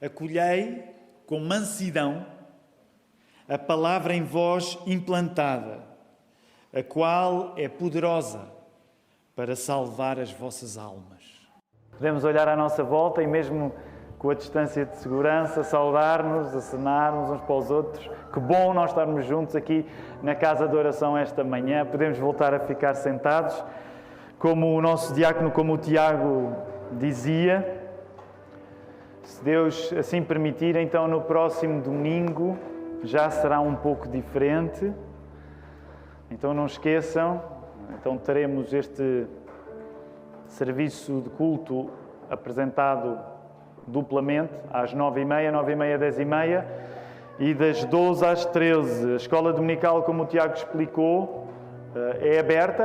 Acolhei com mansidão a palavra em vós implantada, a qual é poderosa para salvar as vossas almas. Podemos olhar à nossa volta e mesmo com a distância de segurança, saudar-nos, acenarmos uns para os outros. Que bom nós estarmos juntos aqui na casa de oração esta manhã. Podemos voltar a ficar sentados. Como o nosso diácono, como o Tiago dizia, se Deus assim permitir, então no próximo domingo já será um pouco diferente. Então não esqueçam, então teremos este serviço de culto apresentado duplamente, às 9h30, 9h30, 10h30 e das 12 às 13. A escola dominical, como o Tiago explicou, é aberta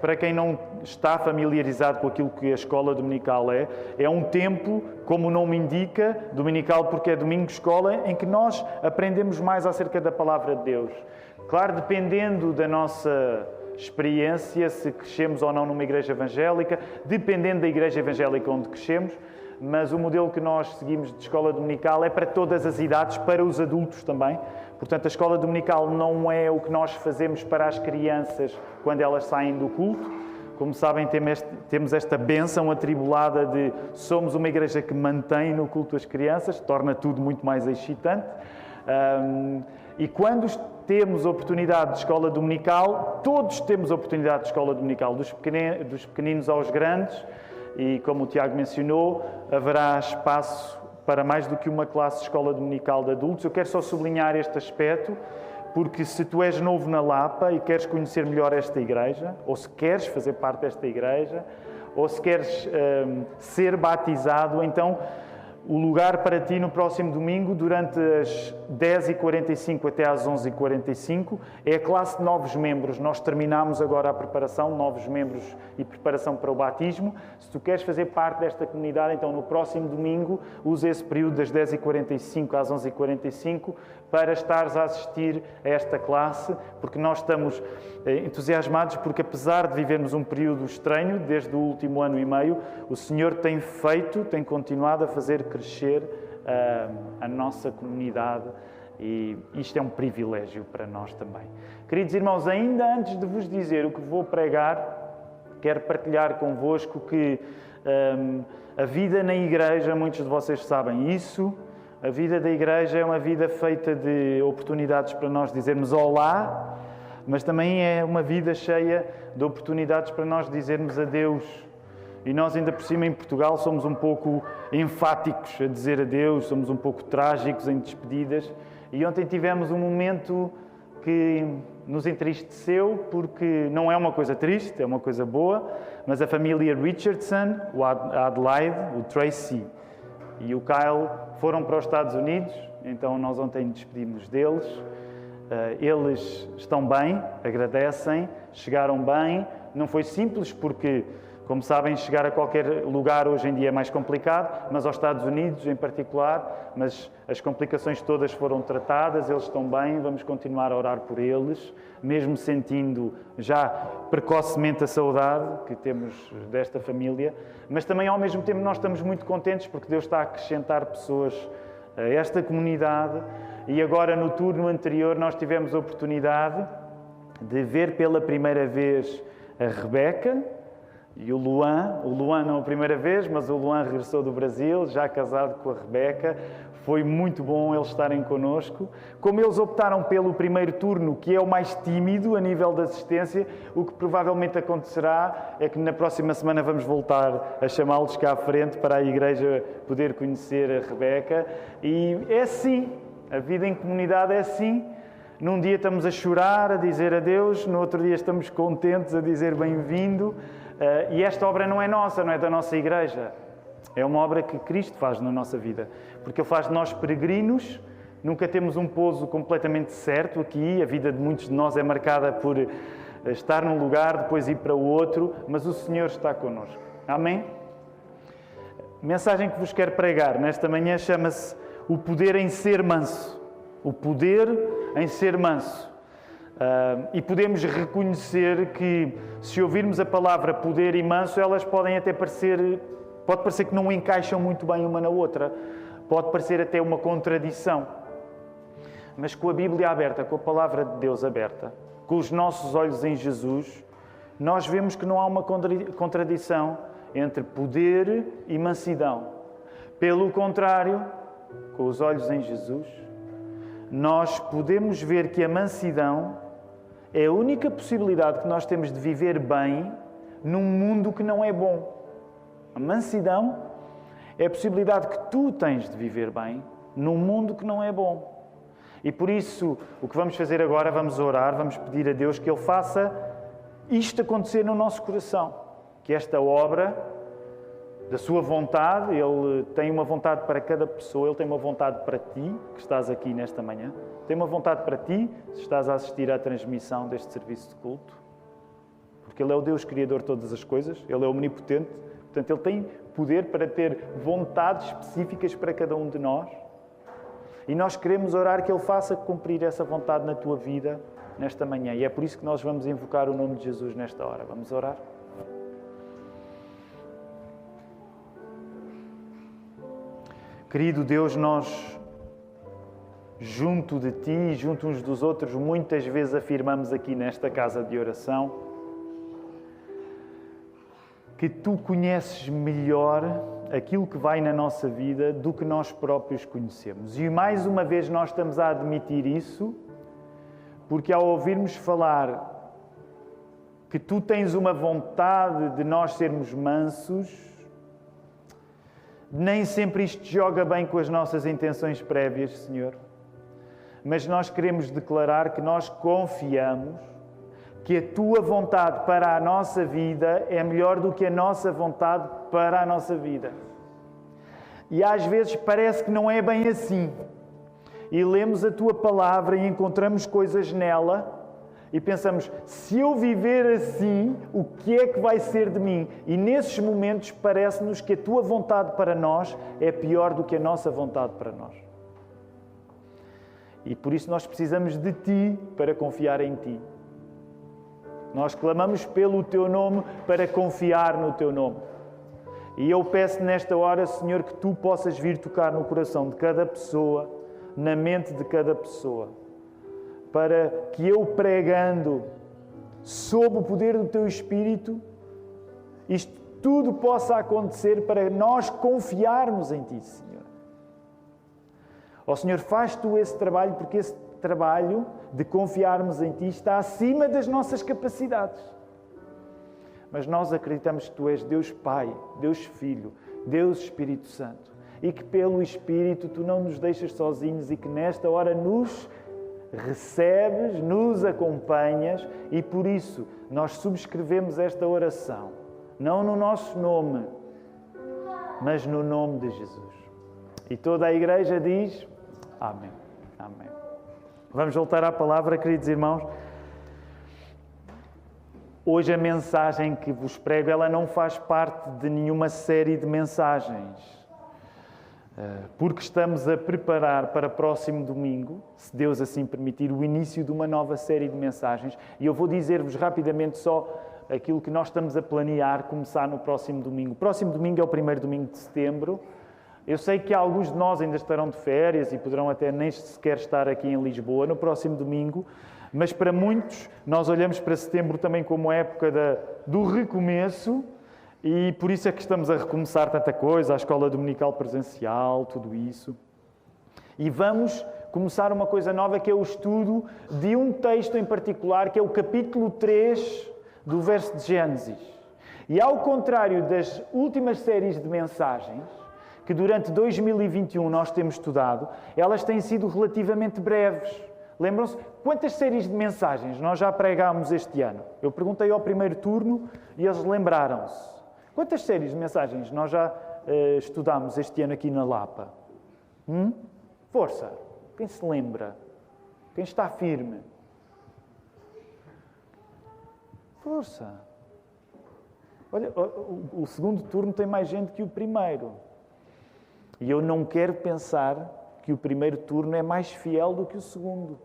para quem não está familiarizado com aquilo que a escola dominical é. É um tempo, como o nome indica, dominical porque é domingo-escola, em que nós aprendemos mais acerca da palavra de Deus. Claro, dependendo da nossa experiência, se crescemos ou não numa igreja evangélica, dependendo da igreja evangélica onde crescemos, mas o modelo que nós seguimos de escola dominical é para todas as idades, para os adultos também. Portanto, a escola dominical não é o que nós fazemos para as crianças quando elas saem do culto. Como sabem, temos esta bênção atribulada de somos uma igreja que mantém no culto as crianças, torna tudo muito mais excitante. E quando temos oportunidade de escola dominical, todos temos oportunidade de escola dominical, dos pequeninos aos grandes, e como o Tiago mencionou, haverá espaço para mais do que uma classe de escola dominical de adultos. Eu quero só sublinhar este aspecto, porque se tu és novo na Lapa e queres conhecer melhor esta igreja, ou se queres fazer parte desta igreja, ou se queres ser batizado, então o lugar para ti no próximo domingo, durante as 10h45 até às 11h45, é a classe de novos membros. Nós terminamos agora a preparação, novos membros e preparação para o batismo. Se tu queres fazer parte desta comunidade, então no próximo domingo, usa esse período das 10h45 às 11h45 para estares a assistir a esta classe, porque nós estamos entusiasmados, porque apesar de vivermos um período estranho, desde o último ano e meio, o Senhor tem continuado a fazer crescer a nossa comunidade, e isto é um privilégio para nós também. Queridos irmãos, ainda antes de vos dizer o que vou pregar, quero partilhar convosco que a vida na igreja, muitos de vocês sabem isso, a vida da igreja é uma vida feita de oportunidades para nós dizermos olá, mas também é uma vida cheia de oportunidades para nós dizermos adeus. E nós, ainda por cima, em Portugal, somos um pouco enfáticos a dizer adeus, somos um pouco trágicos em despedidas. E ontem tivemos um momento que nos entristeceu, porque não é uma coisa triste, é uma coisa boa, mas a família Richardson, a Adelaide, o Tracy e o Kyle foram para os Estados Unidos, então nós ontem despedimos deles. Eles estão bem, agradecem, chegaram bem. Não foi simples porque, como sabem, chegar a qualquer lugar hoje em dia é mais complicado, mas aos Estados Unidos em particular, mas as complicações todas foram tratadas, eles estão bem, vamos continuar a orar por eles, mesmo sentindo já precocemente a saudade que temos desta família, mas também ao mesmo tempo nós estamos muito contentes porque Deus está a acrescentar pessoas a esta comunidade. E agora no turno anterior nós tivemos a oportunidade de ver pela primeira vez a Rebeca e o Luan não a primeira vez, mas o Luan regressou do Brasil, já casado com a Rebeca. Foi muito bom eles estarem connosco. Como eles optaram pelo primeiro turno, que é o mais tímido a nível de assistência, o que provavelmente acontecerá é que na próxima semana vamos voltar a chamá-los cá à frente para a igreja poder conhecer a Rebeca. E é assim, a vida em comunidade é assim. Num dia estamos a chorar, a dizer adeus, no outro dia estamos contentes a dizer bem-vindo. E esta obra não é nossa, não é da nossa igreja. É uma obra que Cristo faz na nossa vida, porque Ele faz de nós peregrinos, nunca temos um pouso completamente certo aqui, a vida de muitos de nós é marcada por estar num lugar, depois ir para o outro, mas o Senhor está connosco. Amém? A mensagem que vos quero pregar nesta manhã chama-se O Poder em Ser Manso. O poder em ser manso. E podemos reconhecer que, se ouvirmos a palavra poder e manso, elas podem até pode parecer que não encaixam muito bem uma na outra, Pode parecer até uma contradição. Mas com a Bíblia aberta, com a Palavra de Deus aberta, com os nossos olhos em Jesus, nós vemos que não há uma contradição entre poder e mansidão. Pelo contrário, com os olhos em Jesus, nós podemos ver que a mansidão é a única possibilidade que nós temos de viver bem num mundo que não é bom. A mansidão é a possibilidade que tu tens de viver bem num mundo que não é bom. E por isso, o que vamos fazer agora, vamos orar, vamos pedir a Deus que Ele faça isto acontecer no nosso coração. Que esta obra, da sua vontade, Ele tem uma vontade para cada pessoa, Ele tem uma vontade para ti, que estás aqui nesta manhã, tem uma vontade para ti, se estás a assistir à transmissão deste serviço de culto, porque Ele é o Deus Criador de todas as coisas, Ele é omnipotente, portanto Ele tem poder para ter vontades específicas para cada um de nós. E nós queremos orar que Ele faça cumprir essa vontade na tua vida nesta manhã. E é por isso que nós vamos invocar o nome de Jesus nesta hora. Vamos orar? Querido Deus, nós, junto de Ti e junto uns dos outros, muitas vezes afirmamos aqui nesta casa de oração que Tu conheces melhor aquilo que vai na nossa vida do que nós próprios conhecemos. E mais uma vez nós estamos a admitir isso, porque ao ouvirmos falar que Tu tens uma vontade de nós sermos mansos, nem sempre isto joga bem com as nossas intenções prévias, Senhor. Mas nós queremos declarar que nós confiamos que a Tua vontade para a nossa vida é melhor do que a nossa vontade para a nossa vida. E às vezes parece que não é bem assim. E lemos a Tua palavra e encontramos coisas nela e pensamos, se eu viver assim, o que é que vai ser de mim? E nesses momentos parece-nos que a Tua vontade para nós é pior do que a nossa vontade para nós. E por isso nós precisamos de Ti para confiar em Ti. Nós clamamos pelo Teu nome para confiar no Teu nome. E eu peço nesta hora, Senhor, que Tu possas vir tocar no coração de cada pessoa, na mente de cada pessoa, para que eu pregando, sob o poder do Teu Espírito, isto tudo possa acontecer para nós confiarmos em Ti, Senhor. Ó Senhor, faz Tu esse trabalho, porque esse trabalho de confiarmos em Ti está acima das nossas capacidades. Mas nós acreditamos que Tu és Deus Pai, Deus Filho, Deus Espírito Santo e que pelo Espírito Tu não nos deixas sozinhos e que nesta hora nos recebes, nos acompanhas e por isso nós subscrevemos esta oração, não no nosso nome, mas no nome de Jesus. E toda a Igreja diz Amém. Amém. Vamos voltar à palavra, queridos irmãos. Hoje a mensagem que vos prego, ela não faz parte de nenhuma série de mensagens, porque estamos a preparar para próximo domingo, se Deus assim permitir, o início de uma nova série de mensagens. E eu vou dizer-vos rapidamente só aquilo que nós estamos a planear começar no próximo domingo. O próximo domingo é o primeiro domingo de setembro. Eu sei que alguns de nós ainda estarão de férias e poderão até nem sequer estar aqui em Lisboa no próximo domingo, mas para muitos nós olhamos para setembro também como época do recomeço e por isso é que estamos a recomeçar tanta coisa, a escola dominical presencial, tudo isso. E vamos começar uma coisa nova que é o estudo de um texto em particular, que é o capítulo 3 do verso de Gênesis. E ao contrário das últimas séries de mensagens, que durante 2021 nós temos estudado, elas têm sido relativamente breves. Lembram-se? Quantas séries de mensagens nós já pregámos este ano? Eu perguntei ao primeiro turno e eles lembraram-se. Quantas séries de mensagens nós já estudámos este ano aqui na Lapa? Força! Quem se lembra? Quem está firme? Força! Olha, o segundo turno tem mais gente que o primeiro. E eu não quero pensar que o primeiro turno é mais fiel do que o segundo.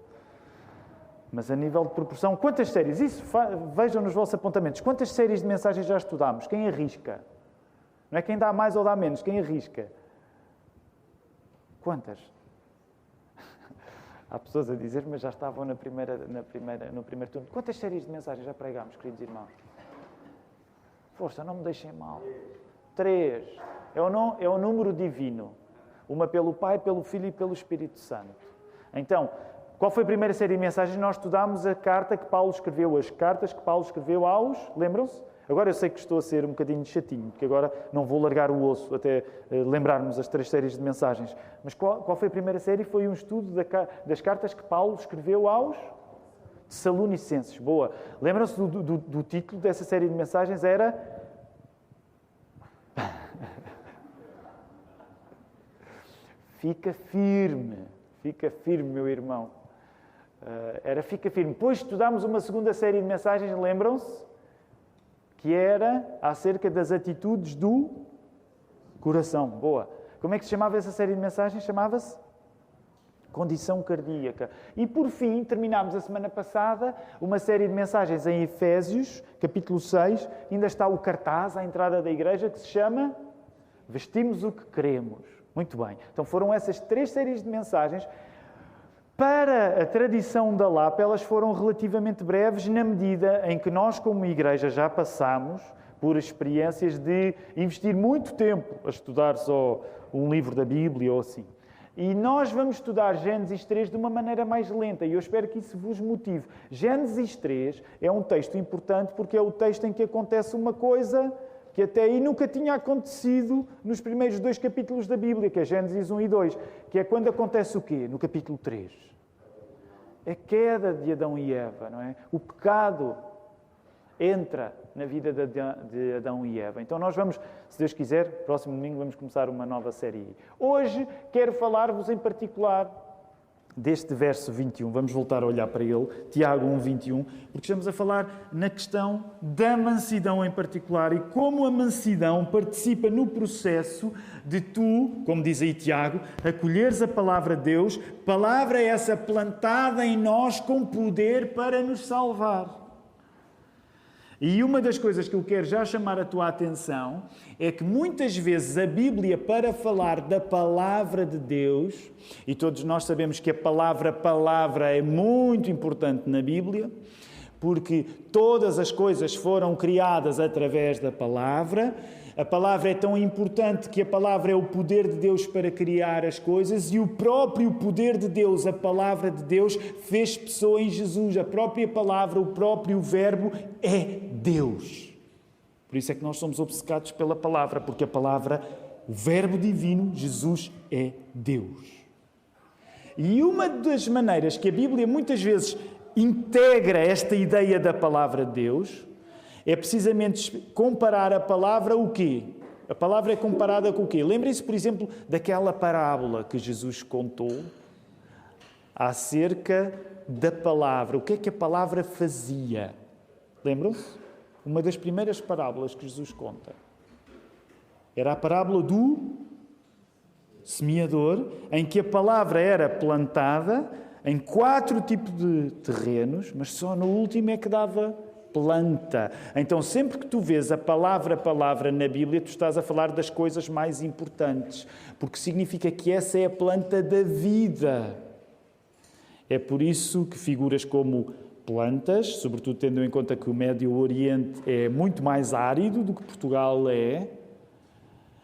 Mas a nível de proporção, quantas séries? Isso, vejam nos vossos apontamentos. Quantas séries de mensagens já estudámos? Quem arrisca? Não é quem dá mais ou dá menos, quem arrisca? Quantas? Há pessoas a dizer, mas já estavam no primeiro turno. Quantas séries de mensagens já pregámos, queridos irmãos? Força, não me deixem mal. 3. É o número divino. Uma pelo Pai, pelo Filho e pelo Espírito Santo. Então, qual foi a primeira série de mensagens? Nós estudámos a carta que Paulo escreveu, as cartas que Paulo escreveu aos... Lembram-se? Agora eu sei que estou a ser um bocadinho chatinho, porque agora não vou largar o osso até lembrarmos as 3 séries de mensagens. Mas qual foi a primeira série? Foi um estudo das cartas que Paulo escreveu aos Tessalonicenses. Boa. Lembram-se do título dessa série de mensagens? Era... Fica firme, meu irmão. Era fica firme. Depois estudámos uma segunda série de mensagens, lembram-se? Que era acerca das atitudes do coração. Boa. Como é que se chamava essa série de mensagens? Chamava-se Condição Cardíaca. E por fim, terminámos a semana passada uma série de mensagens em Efésios, capítulo 6. Ainda está o cartaz à entrada da igreja que se chama Vestimos o que Queremos. Muito bem. Então foram essas 3 séries de mensagens. Para a tradição da Lapa, elas foram relativamente breves na medida em que nós, como igreja, já passamos por experiências de investir muito tempo a estudar só um livro da Bíblia ou assim. E nós vamos estudar Gênesis 3 de uma maneira mais lenta e eu espero que isso vos motive. Gênesis 3 é um texto importante porque é o texto em que acontece uma coisa que até aí nunca tinha acontecido nos primeiros 2 capítulos da Bíblia, que é Gênesis 1 e 2, que é quando acontece o quê? No capítulo 3. A queda de Adão e Eva, não é? O pecado entra na vida de Adão e Eva. Então nós vamos, se Deus quiser, próximo domingo vamos começar uma nova série. Hoje quero falar-vos em particular deste verso 21. Vamos voltar a olhar para ele, Tiago 1, 21, porque estamos a falar na questão da mansidão em particular e como a mansidão participa no processo de tu, como diz aí Tiago, acolheres a palavra de Deus, palavra essa plantada em nós com poder para nos salvar. E uma das coisas que eu quero já chamar a tua atenção é que muitas vezes a Bíblia, para falar da palavra de Deus, e todos nós sabemos que a palavra é muito importante na Bíblia, porque todas as coisas foram criadas através da palavra. A palavra é tão importante que a palavra é o poder de Deus para criar as coisas e o próprio poder de Deus, a palavra de Deus, fez pessoa em Jesus. A própria palavra, o próprio verbo é Deus. Por isso é que nós somos obcecados pela palavra, porque a palavra, o verbo divino, Jesus é Deus. E uma das maneiras que a Bíblia muitas vezes integra esta ideia da palavra de Deus é precisamente comparar a palavra o quê? A palavra é comparada com o quê? Lembrem-se, por exemplo, daquela parábola que Jesus contou acerca da palavra. O que é que a palavra fazia? Lembram-se? Uma das primeiras parábolas que Jesus conta. Era a parábola do semeador, em que a palavra era plantada em 4 tipos de terrenos, mas só no último é que dava planta. Então, sempre que tu vês a palavra na Bíblia, tu estás a falar das coisas mais importantes, porque significa que essa é a planta da vida. É por isso que figuras como plantas, sobretudo tendo em conta que o Médio Oriente é muito mais árido do que Portugal é,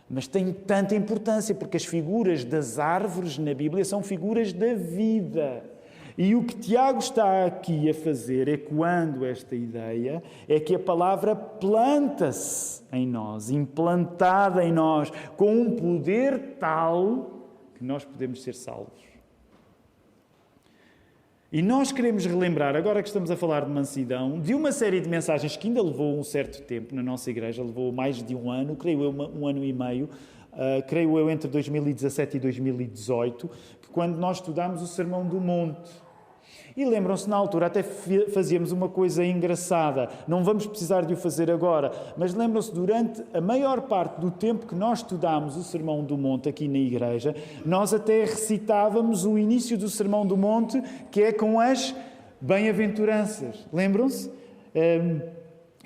mas tem tanta importância, porque as figuras das árvores na Bíblia são figuras da vida. E o que Tiago está aqui a fazer, ecoando esta ideia, é que a palavra planta-se em nós, implantada em nós, com um poder tal que nós podemos ser salvos. E nós queremos relembrar, agora que estamos a falar de mansidão, de uma série de mensagens que ainda levou um certo tempo na nossa igreja, levou mais de um ano, creio eu, um ano e meio, creio eu entre 2017 e 2018, que quando nós estudámos o Sermão do Monte. E lembram-se, na altura até fazíamos uma coisa engraçada, não vamos precisar de o fazer agora, mas lembram-se, durante a maior parte do tempo que nós estudámos o Sermão do Monte aqui na igreja, nós até recitávamos o início do Sermão do Monte, que é com as bem-aventuranças. Lembram-se?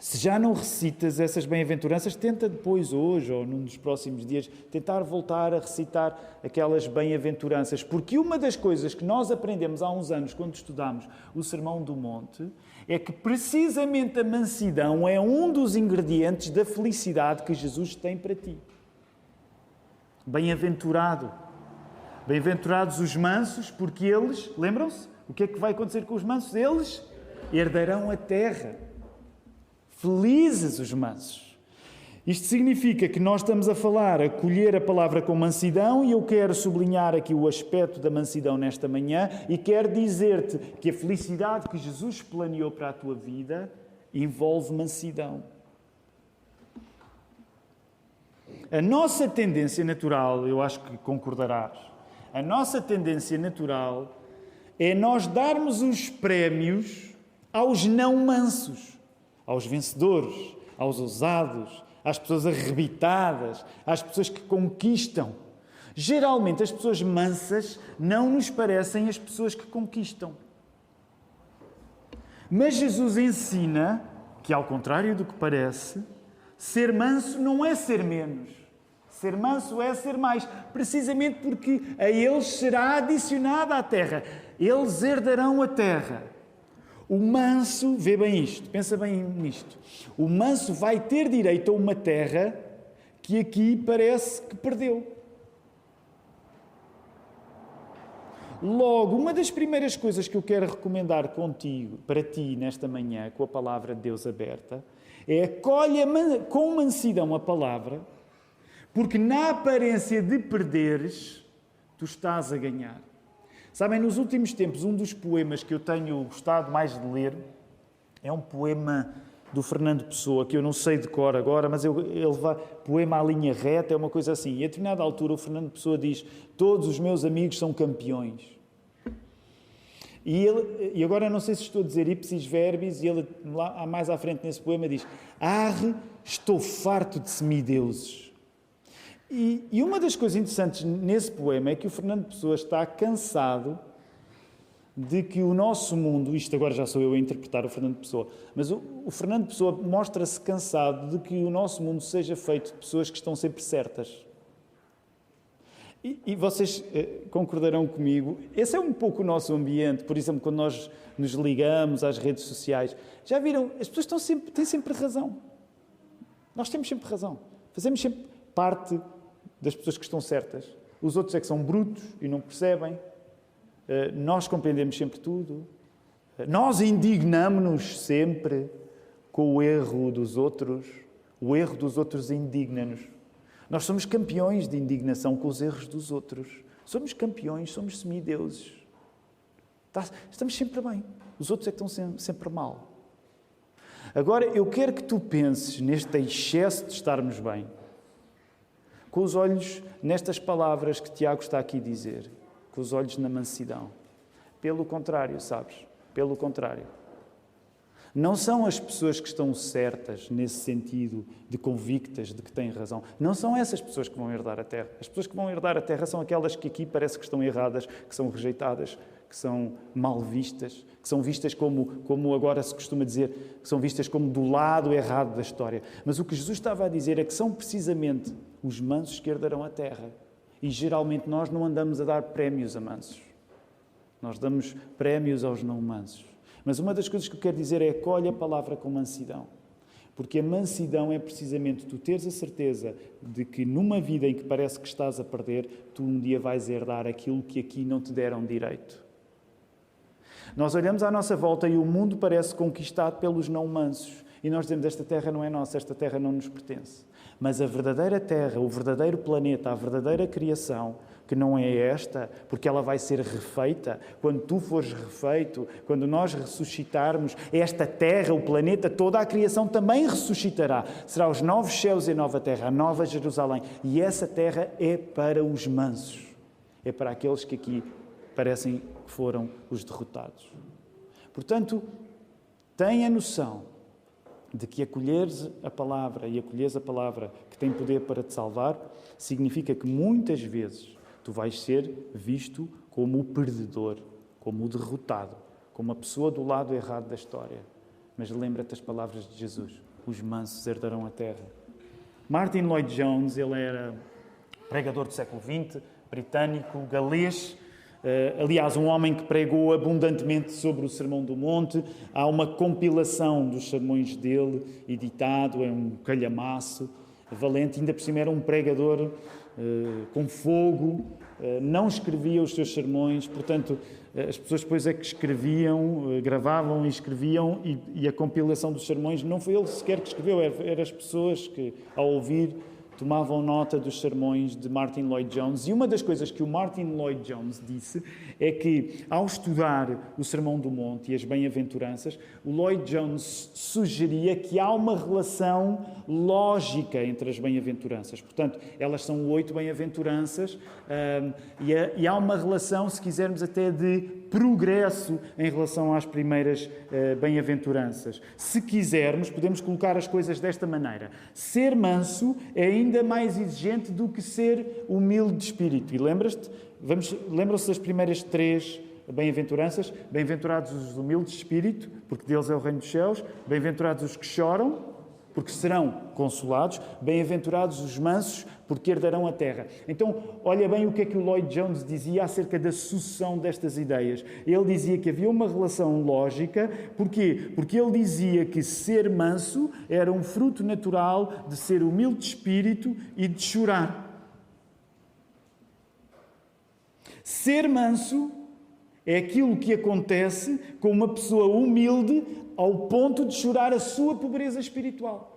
Se já não recitas essas bem-aventuranças, tenta depois, hoje ou num dos próximos dias, tentar voltar a recitar aquelas bem-aventuranças. Porque uma das coisas que nós aprendemos há uns anos, quando estudamos o Sermão do Monte, é que precisamente a mansidão é um dos ingredientes da felicidade que Jesus tem para ti. Bem-aventurado. Bem-aventurados os mansos, porque eles, lembram-se? O que é que vai acontecer com os mansos? Eles herdarão a terra. Felizes os mansos. Isto significa que nós estamos a falar, a colher a palavra com mansidão, e eu quero sublinhar aqui o aspecto da mansidão nesta manhã e quero dizer-te que a felicidade que Jesus planeou para a tua vida envolve mansidão. A nossa tendência natural, eu acho que concordarás, a nossa tendência natural é nós darmos os prémios aos não mansos. Aos vencedores, aos ousados, às pessoas arrebitadas, às pessoas que conquistam. Geralmente, as pessoas mansas não nos parecem as pessoas que conquistam. Mas Jesus ensina que, ao contrário do que parece, ser manso não é ser menos. Ser manso é ser mais, precisamente porque a eles será adicionada a terra. Eles herdarão a terra. O manso, vê bem isto, pensa bem nisto. O manso vai ter direito a uma terra que aqui parece que perdeu. Logo, uma das primeiras coisas que eu quero recomendar contigo, para ti, nesta manhã, com a palavra de Deus aberta, é acolhe com mansidão a palavra, porque na aparência de perderes, tu estás a ganhar. Sabem, nos últimos tempos, um dos poemas que eu tenho gostado mais de ler é um poema do Fernando Pessoa, que eu não sei de cor agora, mas ele vai, poema à linha reta, é uma coisa assim. E a determinada altura o Fernando Pessoa diz: todos os meus amigos são campeões. E agora não sei se estou a dizer ipsis verbis, e ele lá mais à frente nesse poema diz: arre, estou farto de semideuses. E uma das coisas interessantes nesse poema é que o Fernando Pessoa está cansado de que o nosso mundo, isto agora já sou eu a interpretar o Fernando Pessoa, mas o Fernando Pessoa mostra-se cansado de que o nosso mundo seja feito de pessoas que estão sempre certas. E vocês concordarão comigo, esse é um pouco o nosso ambiente. Por exemplo, quando nós nos ligamos às redes sociais, já viram, as pessoas têm sempre razão. Nós temos sempre razão. Fazemos sempre parte das pessoas que estão certas. Os outros é que são brutos e não percebem. Nós compreendemos sempre tudo. Nós indignamos-nos sempre com o erro dos outros. O erro dos outros indigna-nos. Nós somos campeões de indignação com os erros dos outros. Somos campeões, somos semideuses. Estamos sempre bem. Os outros é que estão sempre mal. Agora, eu quero que tu penses neste excesso de estarmos bem, com os olhos nestas palavras que Tiago está aqui a dizer, com os olhos na mansidão. Pelo contrário, sabes? Pelo contrário. Não são as pessoas que estão certas, nesse sentido, de convictas, de que têm razão. Não são essas pessoas que vão herdar a terra. As pessoas que vão herdar a terra são aquelas que aqui parece que estão erradas, que são rejeitadas, que são mal vistas, que são vistas como agora se costuma dizer, que são vistas como do lado errado da história. Mas o que Jesus estava a dizer é que são precisamente os mansos que herdarão a terra. E geralmente nós não andamos a dar prémios a mansos. Nós damos prémios aos não mansos. Mas uma das coisas que eu quero dizer é acolhe a palavra com mansidão. Porque a mansidão é precisamente tu teres a certeza de que numa vida em que parece que estás a perder, tu um dia vais herdar aquilo que aqui não te deram direito. Nós olhamos à nossa volta e o mundo parece conquistado pelos não mansos. E nós dizemos, esta terra não é nossa, esta terra não nos pertence. Mas a verdadeira terra, o verdadeiro planeta, a verdadeira criação, que não é esta, porque ela vai ser refeita, quando tu fores refeito, quando nós ressuscitarmos, esta terra, o planeta, toda a criação também ressuscitará. Será os novos céus e a nova terra, a nova Jerusalém. E essa terra é para os mansos. É para aqueles que aqui parecem que foram os derrotados. Portanto, tenha noção de que acolheres a palavra e acolheres a palavra que tem poder para te salvar, significa que muitas vezes tu vais ser visto como o perdedor, como o derrotado, como a pessoa do lado errado da história. Mas lembra-te as palavras de Jesus. os mansos herdarão a terra. Martin Lloyd-Jones, ele era pregador do século XX, britânico, galês, aliás, um homem que pregou abundantemente sobre o Sermão do Monte. Há uma compilação dos sermões dele, editado, é um calhamaço, valente, ainda por cima era um pregador com fogo, não escrevia os seus sermões, portanto, as pessoas depois é que escreviam, gravavam e escreviam, e a compilação dos sermões não foi ele sequer que escreveu, eram as pessoas que, ao ouvir, tomavam nota dos sermões de Martin Lloyd-Jones. E uma das coisas que o Martin Lloyd-Jones disse é que, ao estudar o Sermão do Monte e as Bem-aventuranças, o Lloyd-Jones sugeria que há uma relação lógica entre as Bem-aventuranças. Portanto, elas são 8 Bem-aventuranças e há uma relação, se quisermos, até de progresso em relação às primeiras Bem-aventuranças. Se quisermos, podemos colocar as coisas desta maneira. Ser manso é ainda mais exigente do que ser humilde de espírito. E lembram-se das primeiras 3 bem-aventuranças? Bem-aventurados os humildes de espírito, porque deles é o reino dos céus. Bem-aventurados os que choram, porque serão consolados. Bem-aventurados os mansos, porque herdarão a terra. Então, olha bem o que é que o Lloyd-Jones dizia acerca da sucessão destas ideias. Ele dizia que havia uma relação lógica. Porquê? Porque ele dizia que ser manso era um fruto natural de ser humilde de espírito e de chorar. Ser manso é aquilo que acontece com uma pessoa humilde ao ponto de chorar a sua pobreza espiritual.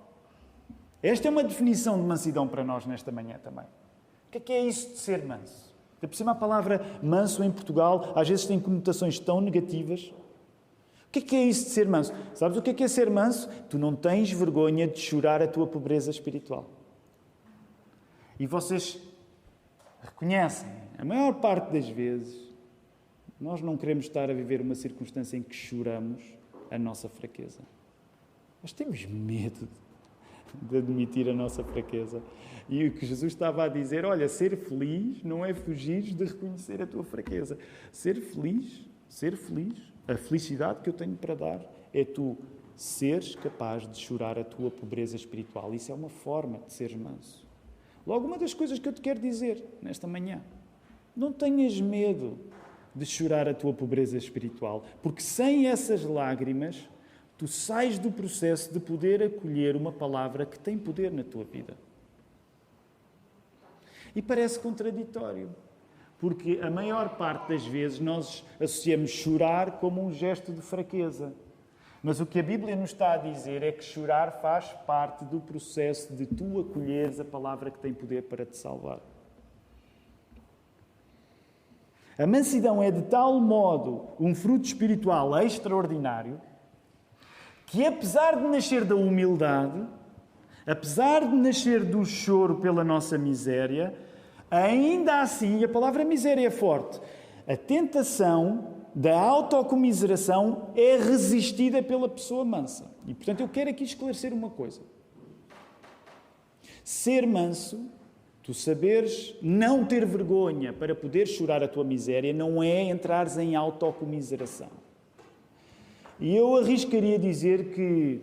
Esta é uma definição de mansidão para nós nesta manhã também. O que é isso de ser manso? Por cima, a palavra manso em Portugal às vezes tem conotações tão negativas. O que é isso de ser manso? Sabes o que é ser manso? Tu não tens vergonha de chorar a tua pobreza espiritual. E vocês reconhecem, a maior parte das vezes, nós não queremos estar a viver uma circunstância em que choramos a nossa fraqueza. Nós temos medo de admitir a nossa fraqueza. E o que Jesus estava a dizer, olha, ser feliz não é fugir de reconhecer a tua fraqueza. Ser feliz, a felicidade que eu tenho para dar é tu seres capaz de chorar a tua pobreza espiritual. Isso é uma forma de seres manso. Logo, uma das coisas que eu te quero dizer nesta manhã, não tenhas medo de chorar a tua pobreza espiritual, porque sem essas lágrimas, tu sais do processo de poder acolher uma palavra que tem poder na tua vida. E parece contraditório, porque a maior parte das vezes nós associamos chorar como um gesto de fraqueza. Mas o que a Bíblia nos está a dizer é que chorar faz parte do processo de tu acolheres a palavra que tem poder para te salvar. A mansidão é de tal modo um fruto espiritual extraordinário que, apesar de nascer da humildade, apesar de nascer do choro pela nossa miséria, ainda assim, e a palavra miséria é forte, a tentação da autocomiseração é resistida pela pessoa mansa. E, portanto, eu quero aqui esclarecer uma coisa. Ser manso, tu saberes não ter vergonha para poder chorar a tua miséria, não é entrares em autocomiseração. E eu arriscaria dizer que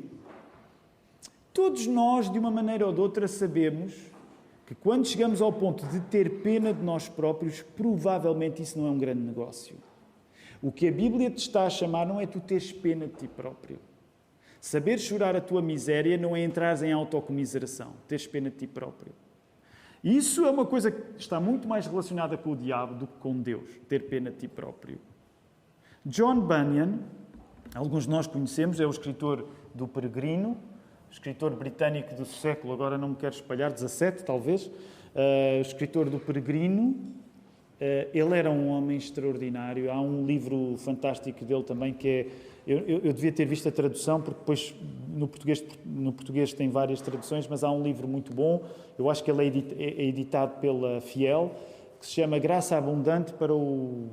todos nós, de uma maneira ou de outra, sabemos que quando chegamos ao ponto de ter pena de nós próprios, provavelmente isso não é um grande negócio. O que a Bíblia te está a chamar não é tu teres pena de ti próprio. Saber chorar a tua miséria não é entrares em autocomiseração, teres pena de ti próprio. Isso é uma coisa que está muito mais relacionada com o diabo do que com Deus, ter pena de ti próprio. John Bunyan, alguns de nós conhecemos, é o escritor do Peregrino, escritor britânico do século, agora não me quero espalhar, 17 talvez, escritor do Peregrino. Ele era um homem extraordinário. Há um livro fantástico dele também que é... Eu devia ter visto a tradução, porque depois no português tem várias traduções, mas há um livro muito bom, eu acho que ele é editado pela Fiel, que se chama Graça Abundante para o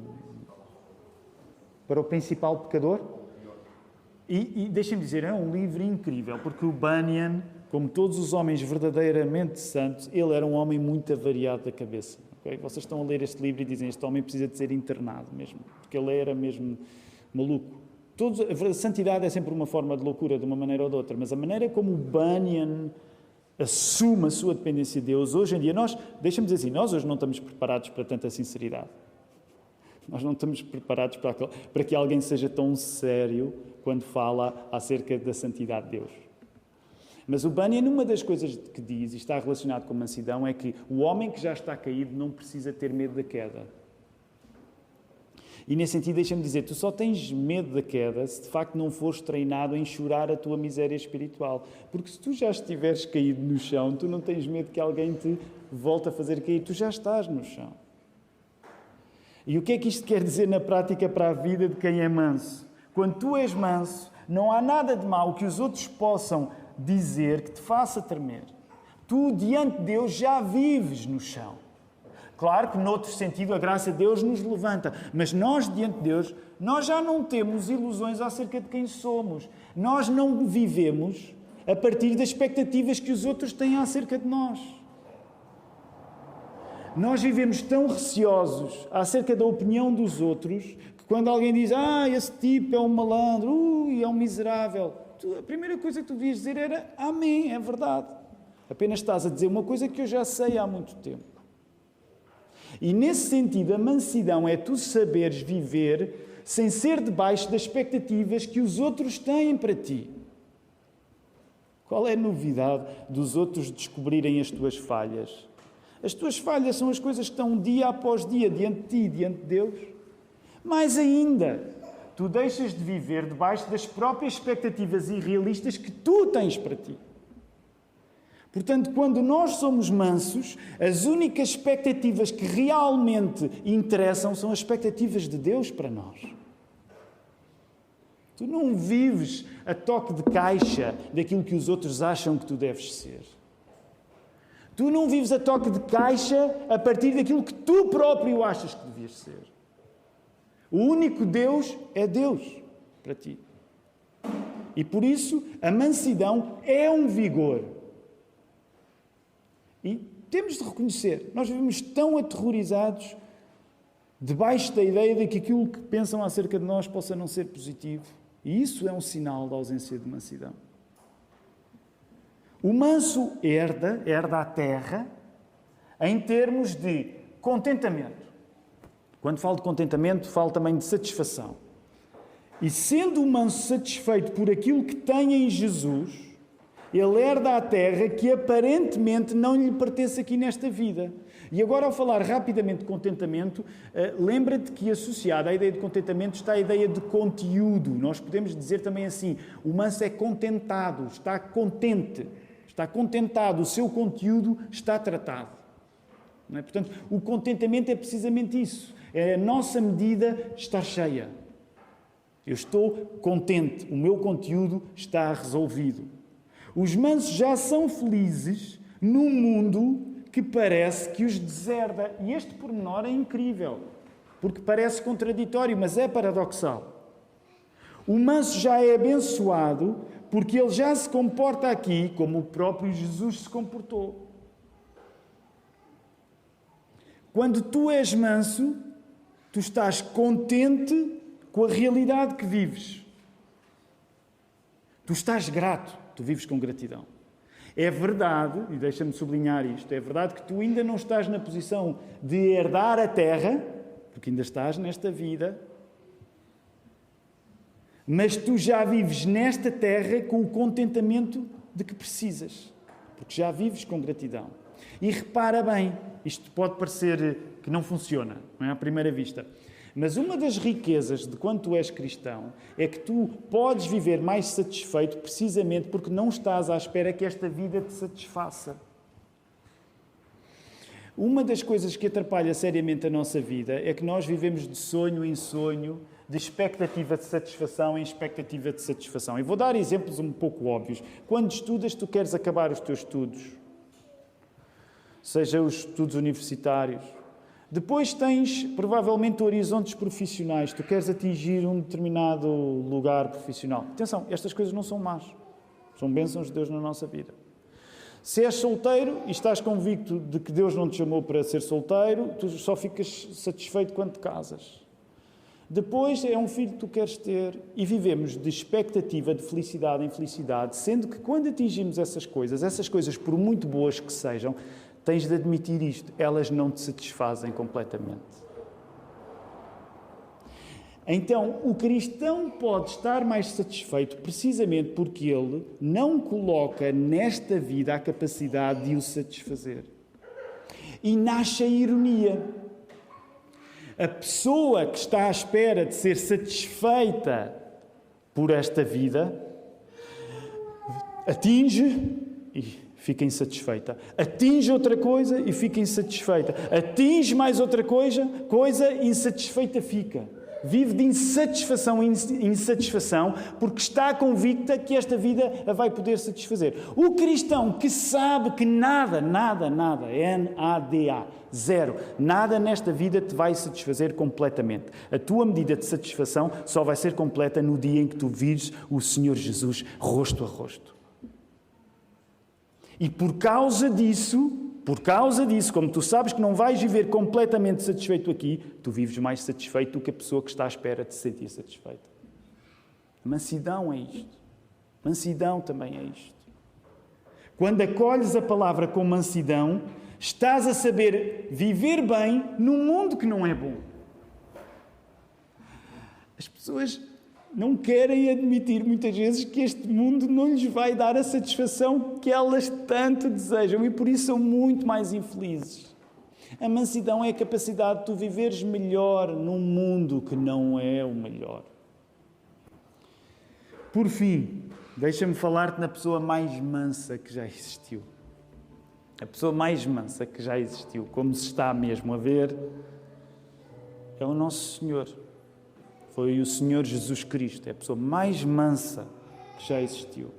Principal Pecador. E deixem-me dizer, é um livro incrível, porque o Bunyan, como todos os homens verdadeiramente santos, ele era um homem muito avariado da cabeça. Okay? Vocês estão a ler este livro e dizem, este homem precisa de ser internado mesmo, porque ele era mesmo maluco. A santidade é sempre uma forma de loucura, de uma maneira ou de outra, mas a maneira como o Bunyan assume a sua dependência de Deus, hoje em dia, deixa-me dizer assim, nós hoje não estamos preparados para tanta sinceridade. Nós não estamos preparados para que alguém seja tão sério quando fala acerca da santidade de Deus. Mas o Bunyan, uma das coisas que diz, e está relacionado com a mansidão, é que o homem que já está caído não precisa ter medo da queda. E nesse sentido, deixa-me dizer, tu só tens medo da queda se de facto não fores treinado em chorar a tua miséria espiritual. Porque se tu já estiveres caído no chão, tu não tens medo que alguém te volte a fazer cair, tu já estás no chão. E o que é que isto quer dizer na prática para a vida de quem é manso? Quando tu és manso, não há nada de mal que os outros possam dizer que te faça tremer. Tu, diante de Deus, já vives no chão. Claro que, noutro sentido, a graça de Deus nos levanta. Mas nós, diante de Deus, nós já não temos ilusões acerca de quem somos. Nós não vivemos a partir das expectativas que os outros têm acerca de nós. Nós vivemos tão receosos acerca da opinião dos outros que quando alguém diz esse tipo é um malandro, é um miserável, a primeira coisa que tu devias dizer era amém, é verdade. Apenas estás a dizer uma coisa que eu já sei há muito tempo. E nesse sentido, a mansidão é tu saberes viver sem ser debaixo das expectativas que os outros têm para ti. Qual é a novidade dos outros descobrirem as tuas falhas? As tuas falhas são as coisas que estão dia após dia diante de ti, diante de Deus. Mais ainda, tu deixas de viver debaixo das próprias expectativas irrealistas que tu tens para ti. Portanto, quando nós somos mansos, as únicas expectativas que realmente interessam são as expectativas de Deus para nós. Tu não vives a toque de caixa daquilo que os outros acham que tu deves ser. Tu não vives a toque de caixa a partir daquilo que tu próprio achas que devias ser. O único Deus é Deus para ti. E por isso, a mansidão é um vigor. E temos de reconhecer, nós vivemos tão aterrorizados debaixo da ideia de que aquilo que pensam acerca de nós possa não ser positivo. E isso é um sinal da ausência de mansidão. O manso herda a terra em termos de contentamento. Quando falo de contentamento, falo também de satisfação. E sendo o manso satisfeito por aquilo que tem em Jesus, ele herda a terra que aparentemente não lhe pertence aqui nesta vida. E agora, ao falar rapidamente de contentamento, lembra-te que associada à ideia de contentamento está a ideia de conteúdo. Nós podemos dizer também assim, o manso é contentado, está contente, está contentado, o seu conteúdo está tratado. Não é? Portanto, o contentamento é precisamente isso. É a nossa medida estar cheia. Eu estou contente, o meu conteúdo está resolvido. Os mansos já são felizes num mundo que parece que os deserda. E este pormenor é incrível, porque parece contraditório, mas é paradoxal. O manso já é abençoado porque ele já se comporta aqui como o próprio Jesus se comportou. Quando tu és manso, tu estás contente com a realidade que vives. Tu estás grato. Tu vives com gratidão. É verdade, e deixa-me sublinhar isto, é verdade que tu ainda não estás na posição de herdar a terra, porque ainda estás nesta vida, mas tu já vives nesta terra com o contentamento de que precisas, porque já vives com gratidão. E repara bem, isto pode parecer que não funciona, não é à primeira vista. Mas uma das riquezas de quando tu és cristão é que tu podes viver mais satisfeito precisamente porque não estás à espera que esta vida te satisfaça. Uma das coisas que atrapalha seriamente a nossa vida é que nós vivemos de sonho em sonho, de expectativa de satisfação em expectativa de satisfação. E vou dar exemplos um pouco óbvios. Quando estudas, tu queres acabar os teus estudos, seja os estudos universitários. Depois tens, provavelmente, horizontes profissionais. Tu queres atingir um determinado lugar profissional. Atenção, estas coisas não são más. São bênçãos de Deus na nossa vida. Se és solteiro e estás convicto de que Deus não te chamou para ser solteiro, tu só ficas satisfeito quando te casas. Depois é um filho que tu queres ter e vivemos de expectativa de felicidade em felicidade, sendo que quando atingimos essas coisas por muito boas que sejam, tens de admitir isto, elas não te satisfazem completamente. Então, o cristão pode estar mais satisfeito precisamente porque ele não coloca nesta vida a capacidade de o satisfazer. E nasce a ironia. A pessoa que está à espera de ser satisfeita por esta vida atinge e fica insatisfeita. Atinge outra coisa e fica insatisfeita. Atinge mais outra coisa, insatisfeita fica. Vive de insatisfação em insatisfação porque está convicta que esta vida a vai poder satisfazer. O cristão que sabe que nada, N-A-D-A, zero, nada nesta vida te vai satisfazer completamente. A tua medida de satisfação só vai ser completa no dia em que tu vires o Senhor Jesus rosto a rosto. E por causa disso, como tu sabes que não vais viver completamente satisfeito aqui, tu vives mais satisfeito do que a pessoa que está à espera de se sentir satisfeita. A mansidão é isto. Mansidão também é isto. Quando acolhes a palavra com mansidão, estás a saber viver bem num mundo que não é bom. As pessoas não querem admitir muitas vezes que este mundo não lhes vai dar a satisfação que elas tanto desejam e por isso são muito mais infelizes. A mansidão é a capacidade de tu viveres melhor num mundo que não é o melhor. Por fim, deixa-me falar-te na pessoa mais mansa que já existiu. A pessoa mais mansa que já existiu, como se está mesmo a ver, é o nosso Senhor. Foi o Senhor Jesus Cristo, é a pessoa mais mansa que já existiu.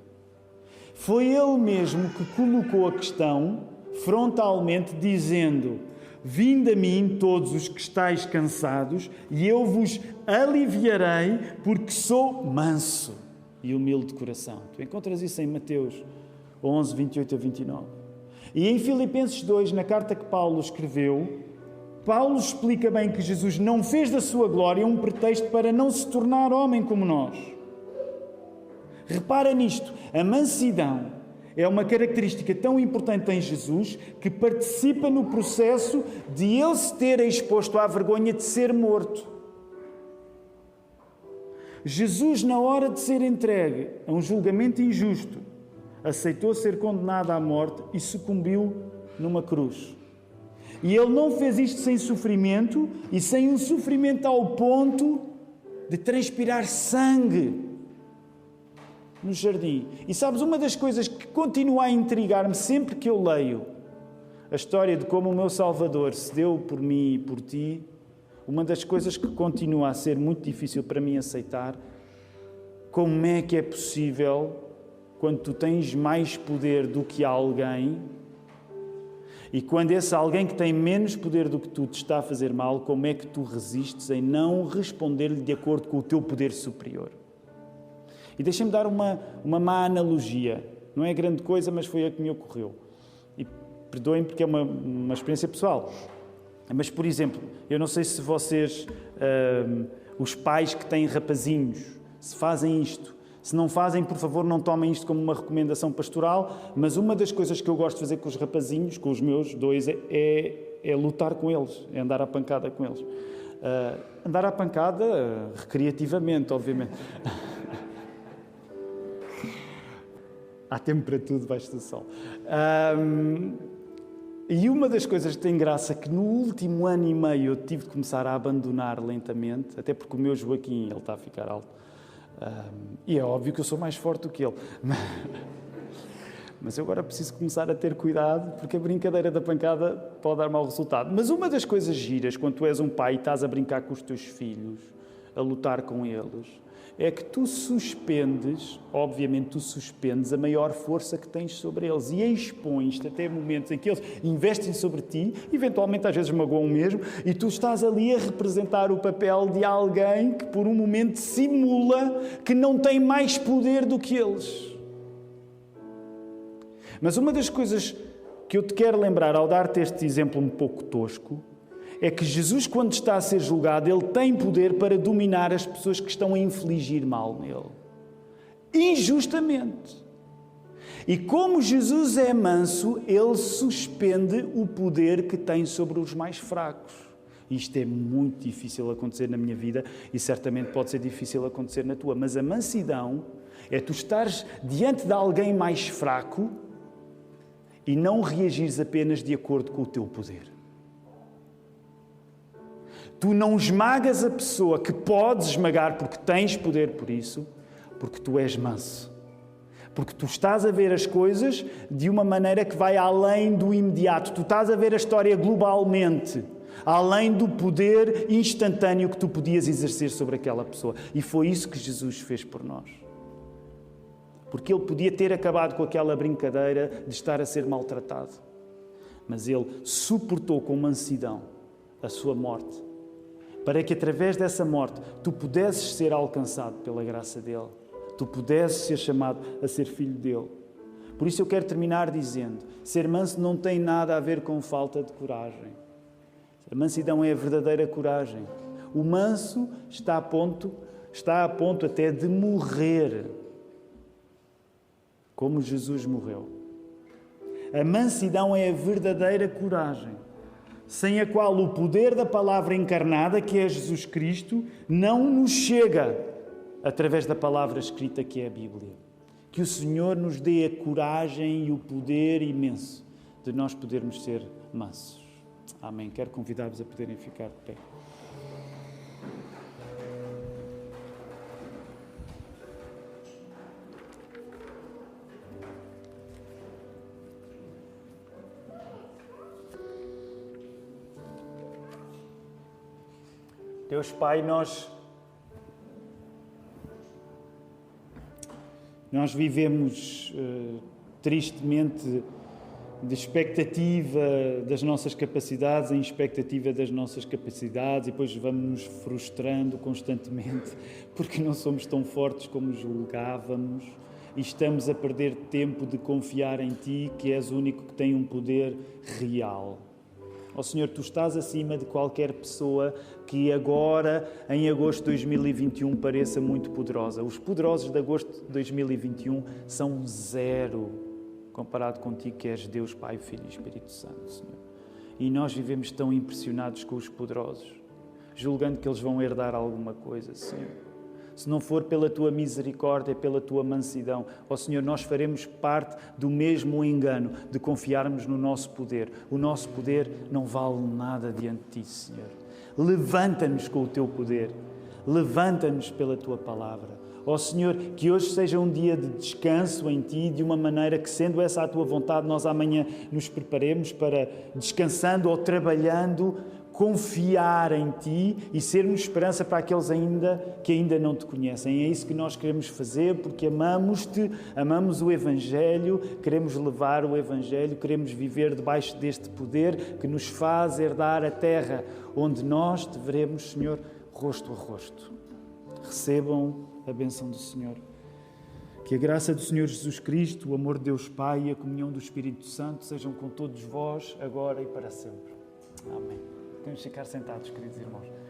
Foi Ele mesmo que colocou a questão frontalmente, dizendo: vinde a mim todos os que estáis cansados e eu vos aliviarei, porque sou manso e humilde de coração. Tu encontras isso em Mateus 11, 28 a 29. E em Filipenses 2, na carta que Paulo escreveu, Paulo explica bem que Jesus não fez da sua glória um pretexto para não se tornar homem como nós. Repara nisto, a mansidão é uma característica tão importante em Jesus que participa no processo de ele se ter exposto à vergonha de ser morto. Jesus, na hora de ser entregue a um julgamento injusto, aceitou ser condenado à morte e sucumbiu numa cruz. E ele não fez isto sem sofrimento e sem um sofrimento ao ponto de transpirar sangue no jardim. E sabes, uma das coisas que continua a intrigar-me sempre que eu leio a história de como o meu Salvador se deu por mim e por ti, uma das coisas que continua a ser muito difícil para mim aceitar, como é que é possível, quando tu tens mais poder do que alguém, e quando esse alguém que tem menos poder do que tu te está a fazer mal, como é que tu resistes em não responder-lhe de acordo com o teu poder superior? E deixa-me dar uma má analogia. Não é grande coisa, mas foi a que me ocorreu. E perdoem porque é uma experiência pessoal. Mas, por exemplo, eu não sei se vocês, os pais que têm rapazinhos, se fazem isto. Se não fazem, por favor, não tomem isto como uma recomendação pastoral, mas uma das coisas que eu gosto de fazer com os rapazinhos, com os meus dois, é lutar com eles, é andar à pancada com eles. Andar à pancada recreativamente, obviamente. Há tempo para tudo debaixo do sol. E uma das coisas que tem graça é que no último ano e meio eu tive de começar a abandonar lentamente, até porque o meu Joaquim, ele está a ficar alto. E é óbvio que eu sou mais forte do que ele. Mas eu agora preciso começar a ter cuidado, porque a brincadeira da pancada pode dar mau resultado. Mas uma das coisas giras, quando tu és um pai e estás a brincar com os teus filhos, a lutar com eles, é que tu suspendes a maior força que tens sobre eles e expões-te até momentos em que eles investem sobre ti, eventualmente às vezes magoam mesmo, e tu estás ali a representar o papel de alguém que por um momento simula que não tem mais poder do que eles. Mas uma das coisas que eu te quero lembrar ao dar-te este exemplo um pouco tosco é que Jesus, quando está a ser julgado, ele tem poder para dominar as pessoas que estão a infligir mal nele. Injustamente. E como Jesus é manso, ele suspende o poder que tem sobre os mais fracos. Isto é muito difícil acontecer na minha vida e certamente pode ser difícil acontecer na tua. Mas a mansidão é tu estares diante de alguém mais fraco e não reagires apenas de acordo com o teu poder. Tu não esmagas a pessoa que podes esmagar porque tens poder por isso, porque tu és manso. Porque tu estás a ver as coisas de uma maneira que vai além do imediato. Tu estás a ver a história globalmente, além do poder instantâneo que tu podias exercer sobre aquela pessoa. E foi isso que Jesus fez por nós. Porque ele podia ter acabado com aquela brincadeira de estar a ser maltratado. Mas ele suportou com mansidão a sua morte, para que através dessa morte tu pudesses ser alcançado pela graça dele. Tu pudesses ser chamado a ser filho dele. Por isso eu quero terminar dizendo, ser manso não tem nada a ver com falta de coragem. A mansidão é a verdadeira coragem. O manso está a ponto até de morrer, como Jesus morreu. A mansidão é a verdadeira coragem, sem a qual o poder da palavra encarnada, que é Jesus Cristo, não nos chega através da palavra escrita que é a Bíblia. Que o Senhor nos dê a coragem e o poder imenso de nós podermos ser mansos. Amém. Quero convidar-vos a poderem ficar de pé. Deus Pai, nós vivemos tristemente de expectativa das nossas capacidades em expectativa das nossas capacidades e depois vamos nos frustrando constantemente porque não somos tão fortes como julgávamos e estamos a perder tempo de confiar em Ti, que és o único que tem um poder real. Ó Senhor, Tu estás acima de qualquer pessoa que agora, em agosto de 2021, pareça muito poderosa. Os poderosos de agosto de 2021 são zero, comparado contigo, que és Deus, Pai, Filho e Espírito Santo, Senhor. E nós vivemos tão impressionados com os poderosos, julgando que eles vão herdar alguma coisa, Senhor. Se não for pela Tua misericórdia, pela Tua mansidão, ó Senhor, nós faremos parte do mesmo engano de confiarmos no nosso poder. O nosso poder não vale nada diante de Ti, Senhor. Levanta-nos com o Teu poder. Levanta-nos pela Tua palavra. Ó Senhor, que hoje seja um dia de descanso em Ti, de uma maneira que, sendo essa a Tua vontade, nós amanhã nos preparemos para, descansando ou trabalhando, confiar em Ti e sermos esperança para aqueles que ainda não Te conhecem. É isso que nós queremos fazer, porque amamos-Te, amamos o Evangelho, queremos levar o Evangelho, queremos viver debaixo deste poder que nos faz herdar a terra, onde nós Te veremos, Senhor, rosto a rosto. Recebam a bênção do Senhor. Que a graça do Senhor Jesus Cristo, o amor de Deus Pai e a comunhão do Espírito Santo sejam com todos vós, agora e para sempre. Amém. Podemos ficar sentados, queridos irmãos.